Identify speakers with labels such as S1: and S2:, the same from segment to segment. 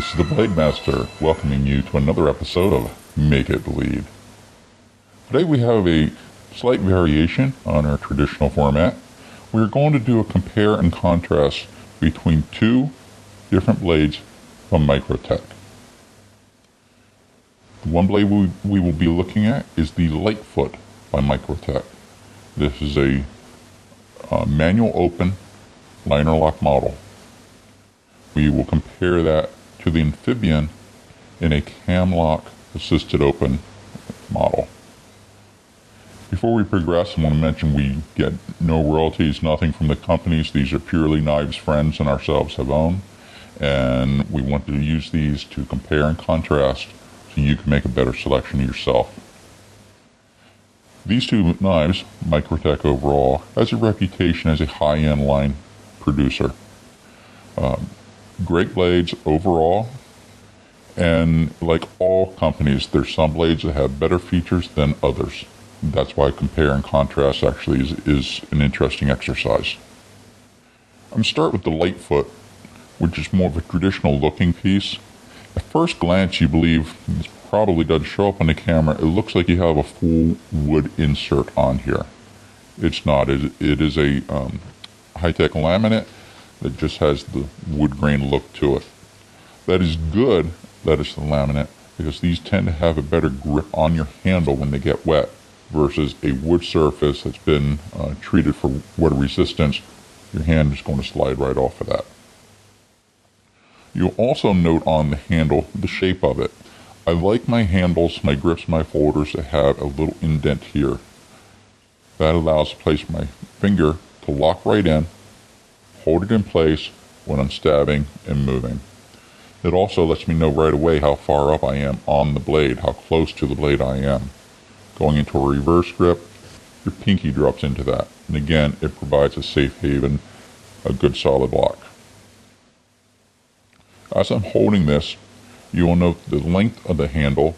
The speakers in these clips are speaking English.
S1: This is the Blade Master welcoming you to another episode of Make It Bleed. Today we have a slight variation on our traditional format. We're going to do a compare and contrast between two different blades from Microtech. The one blade we will be looking at is the Lightfoot by Microtech. This is a manual open liner lock model. We will compare that to the Amphibian in a cam lock assisted open model. Before we progress, I want to mention we get no royalties, nothing from the companies. These are purely knives friends and ourselves have owned, and we want to use these to compare and contrast so you can make a better selection yourself. These two knives, Microtech overall, has a reputation as a high-end line producer. Great blades overall, and like all companies, there's some blades that have better features than others. That's why compare and contrast actually is an interesting exercise. I'm going to start with the Lightfoot, which is more of a traditional looking piece. At first glance, you believe, this probably doesn't show up on the camera, it looks like you have a full wood insert on here. It's not. It is a high-tech laminate that just has the wood grain look to it. That is good that it's the laminate, because these tend to have a better grip on your handle when they get wet versus a wood surface that's been treated for water resistance. Your hand is going to slide right off of that. You'll also note on the handle the shape of it. I like my handles, my grips, my folders to have a little indent here. That allows to place my finger to lock right in, hold it in place when I'm stabbing and moving. It also lets me know right away how far up I am on the blade, how close to the blade I am. Going into a reverse grip, your pinky drops into that. And again, it provides a safe haven, a good solid lock. As I'm holding this, you will note the length of the handle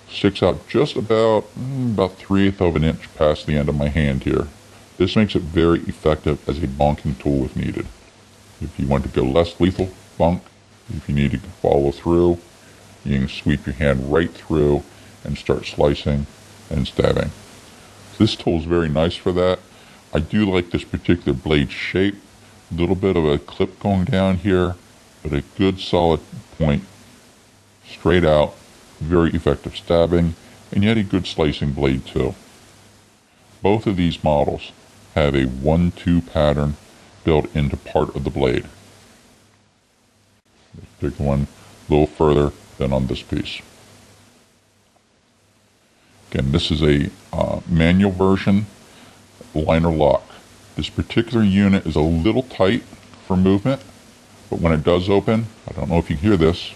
S1: sticks out just about 3/8 of an inch past the end of my hand here. This makes it very effective as a bonking tool if needed. If you want to go less lethal, bonk. If you need to follow through, you can sweep your hand right through and start slicing and stabbing. This tool is very nice for that. I do like this particular blade shape. A little bit of a clip going down here, but a good solid point, straight out, very effective stabbing, and yet a good slicing blade too. Both of these models have a 1-2 pattern built into part of the blade. This particular one a little further than on this piece. Again, this is a manual version liner lock. This particular unit is a little tight for movement, but when it does open, I don't know if you hear this,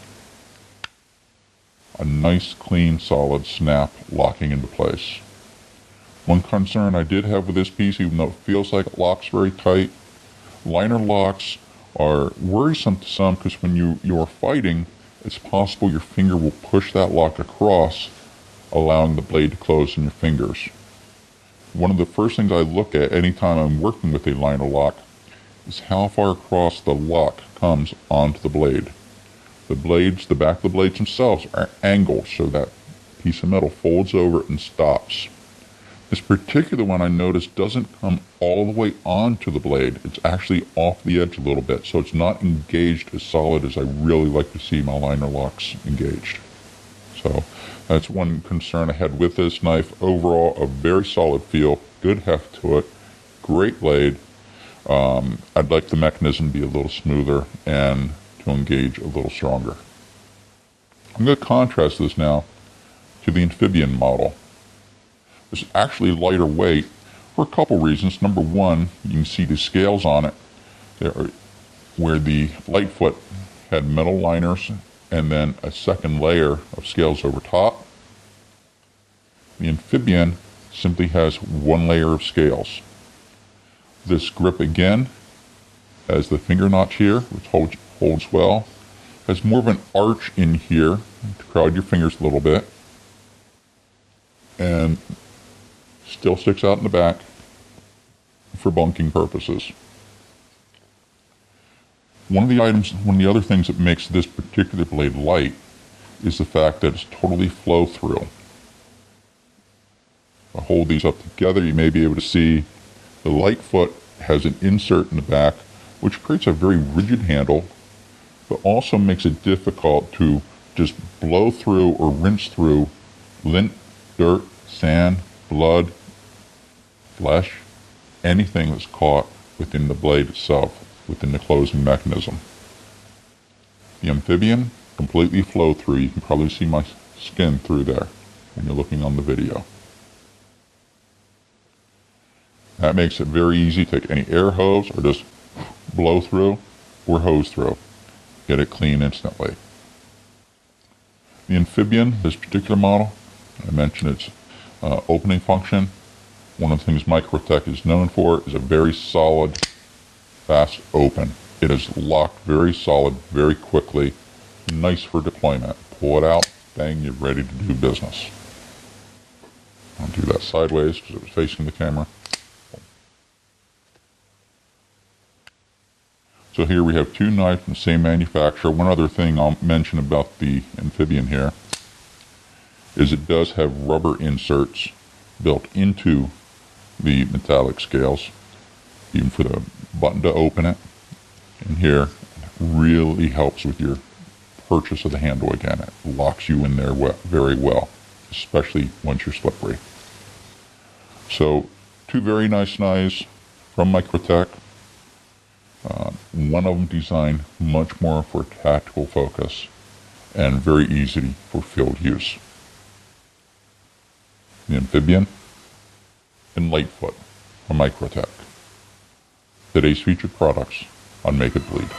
S1: a nice, clean, solid snap locking into place. One concern I did have with this piece, even though it feels like it locks very tight, liner locks are worrisome to some because when you are fighting, it's possible your finger will push that lock across, allowing the blade to close in your fingers. One of the first things I look at anytime I'm working with a liner lock is how far across the lock comes onto the blade. The back of the blades themselves are angled so that piece of metal folds over and stops. This particular one I noticed doesn't come all the way onto the blade. It's actually off the edge a little bit, so it's not engaged as solid as I really like to see my liner locks engaged. So that's one concern I had with this knife. Overall, a very solid feel, good heft to it, great blade. I'd like the mechanism to be a little smoother and to engage a little stronger. I'm going to contrast this now to the Amphibian model. It's actually lighter weight for a couple reasons. Number one, you can see the scales on it where the Lightfoot had metal liners and then a second layer of scales over top. The Amphibian simply has one layer of scales. This grip again has the finger notch here, which holds well. Has more of an arch in here to crowd your fingers a little bit. And still sticks out in the back for bunking purposes. One of the other things that makes this particular blade light is the fact that it's totally flow through. If I hold these up together, you may be able to see the light foot has an insert in the back, which creates a very rigid handle, but also makes it difficult to just blow through or rinse through lint, dirt, sand, blood, flesh, anything that's caught within the blade itself, within the closing mechanism. The amphibian, completely flow through. You can probably see my skin through there when you're looking on the video. That makes it very easy to take any air hose or just blow through or hose through. Get it clean instantly. The amphibian, this particular model, I mentioned its opening function. One of the things Microtech is known for is a very solid, fast open. It is locked very solid, very quickly, nice for deployment. Pull it out, bang, you're ready to do business. I'll do that sideways because it was facing the camera. So here we have two knives from the same manufacturer. One other thing I'll mention about the amphibian here is it does have rubber inserts built into the metallic scales, even for the button to open it. And here really helps with your purchase of the handle again. It locks you in there very well, especially once you're slippery. So two very nice knives from Microtech. One of them designed much more for tactical focus and very easy for field use. The amphibian and Lightfoot from Microtech. Today's featured products on Make It Bleed.